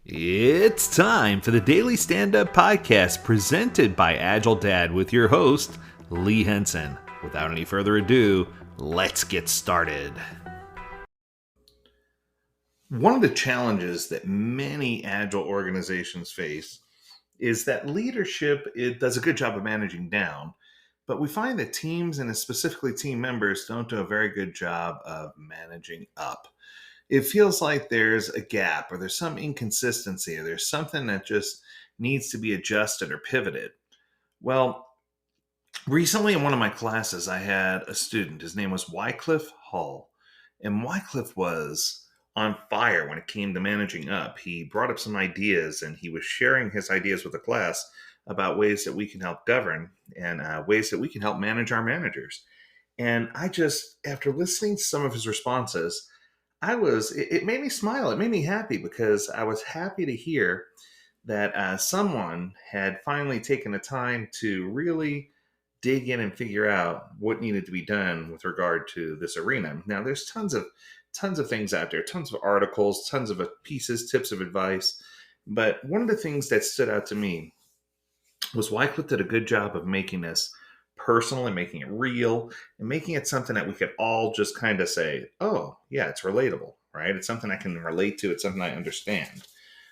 It's time for the Daily Stand Up Podcast presented by Agile Dad with your host, Lee Henson. Without any further ado, let's get started. One of the challenges that many Agile organizations face is that leadership it does a good job of managing down, but we find that teams and specifically team members don't do a very good job of managing up. It feels like there's a gap or there's some inconsistency or there's something that just needs to be adjusted or pivoted. Well, recently in one of my classes, I had a student. His name was Wycliffe Hall. And Wycliffe was on fire when it came to managing up. He brought up some ideas and he was sharing his ideas with the class about ways that we can help govern and ways that we can help manage our managers. And I just, after listening to some of his responses, it made me smile. It made me happy because I was happy to hear that someone had finally taken the time to really dig in and figure out what needed to be done with regard to this arena. Now, there's tons of things out there, tons of articles, tons of pieces, tips of advice. But one of the things that stood out to me was Wycliffe did a good job of making this personal and making it real and making it something that we could all just kind of say, oh, yeah, it's relatable, right? It's something I can relate to. It's something I understand.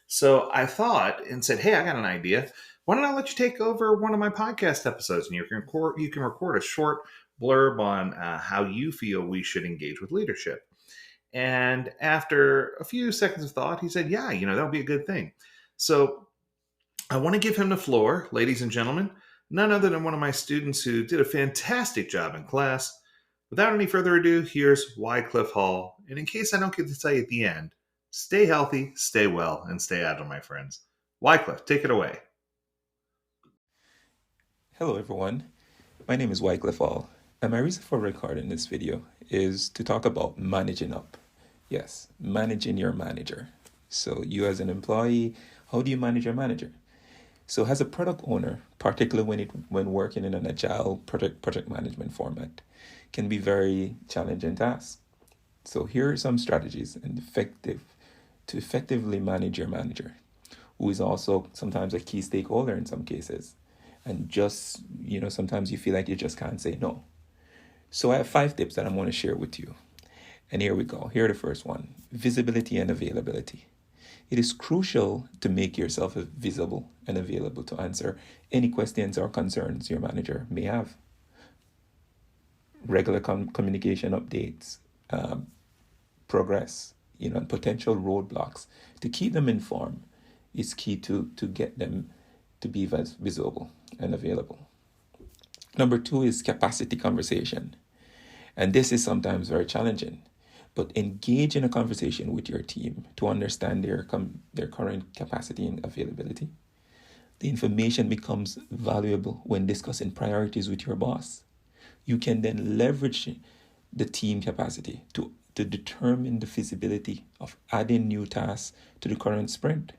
So I thought and said, hey, I got an idea. Why don't I let you take over one of my podcast episodes and you can record a short blurb on how you feel we should engage with leadership. And after a few seconds of thought, he said, yeah, that would be a good thing. So I want to give him the floor, ladies and gentlemen, none other than one of my students who did a fantastic job in class. Without any further ado, here's Wycliffe Hall. And in case I don't get to tell you at the end, stay healthy, stay well, and stay agile, my friends. Wycliffe, take it away. Hello everyone, my name is Wycliffe All, and my reason for recording this video is to talk about managing up. Yes, managing your manager. So you as an employee, how do you manage your manager? So as a product owner, particularly when working in an agile project management format, can be very challenging task. So here are some strategies to effectively manage your manager, who is also sometimes a key stakeholder in some cases. And just, sometimes you feel like you just can't say no. So I have 5 tips that I'm going to share with you. And here we go. Here are the first one: visibility and availability. It is crucial to make yourself visible and available to answer any questions or concerns your manager may have. Regular communication updates, progress, and potential roadblocks. To keep them informed is key to get them to be visible and available. Number 2 is capacity conversation. And this is sometimes very challenging, but engage in a conversation with your team to understand their current capacity and availability. The information becomes valuable when discussing priorities with your boss. You can then leverage the team capacity to determine the feasibility of adding new tasks to the current sprint.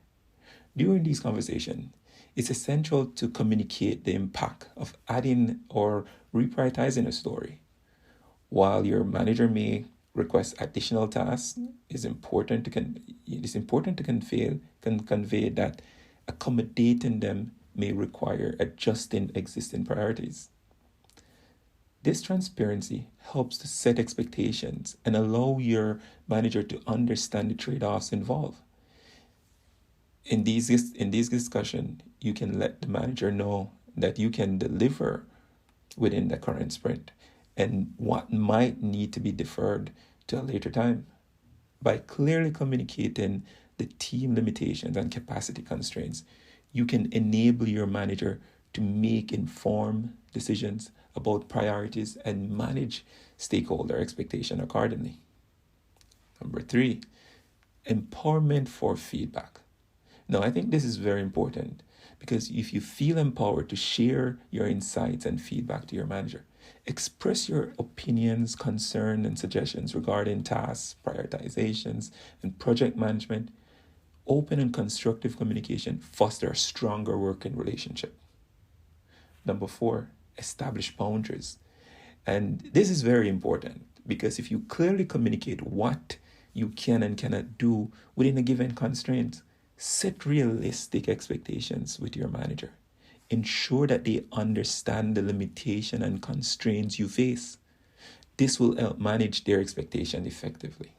During these conversations, it's essential to communicate the impact of adding or reprioritizing a story. While your manager may request additional tasks, it's important to convey that accommodating them may require adjusting existing priorities. This transparency helps to set expectations and allow your manager to understand the trade-offs involved. In these discussions, you can let the manager know that you can deliver within the current sprint and what might need to be deferred to a later time. By clearly communicating the team limitations and capacity constraints, you can enable your manager to make informed decisions about priorities and manage stakeholder expectation accordingly. Number 3, empowerment for feedback. Now, I think this is very important because if you feel empowered to share your insights and feedback to your manager, express your opinions, concerns, and suggestions regarding tasks, prioritizations, and project management. Open and constructive communication foster a stronger working relationship. Number 4, establish boundaries. And this is very important because if you clearly communicate what you can and cannot do within a given constraint, Set realistic expectations with your manager. Ensure that they understand the limitation and constraints you face. This will help manage their expectations effectively.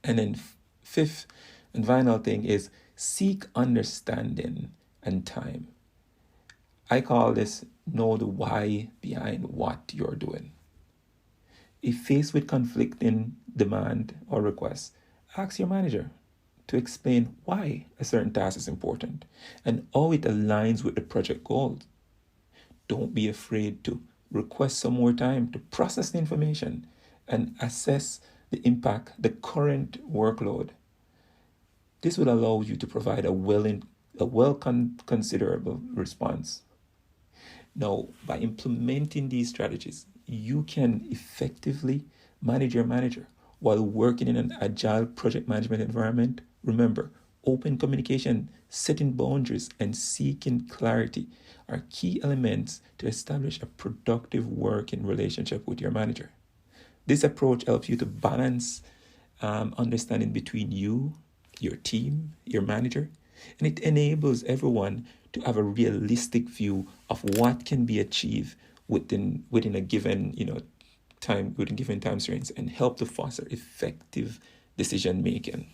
And then fifth and final thing is seek understanding and time. I call this know the why behind what you're doing. If faced with conflicting demand or requests, ask your manager to explain why a certain task is important and how it aligns with the project goals. Don't be afraid to request some more time to process the information and assess the impact, the current workload. This will allow you to provide a considerable response. Now, by implementing these strategies, you can effectively manage your manager while working in an agile project management environment. Remember, open communication, setting boundaries, and seeking clarity are key elements to establish a productive working relationship with your manager. This approach helps you to balance understanding between you, your team, your manager, and it enables everyone to have a realistic view of what can be achieved within a given time, within given time frames, and help to foster effective decision making.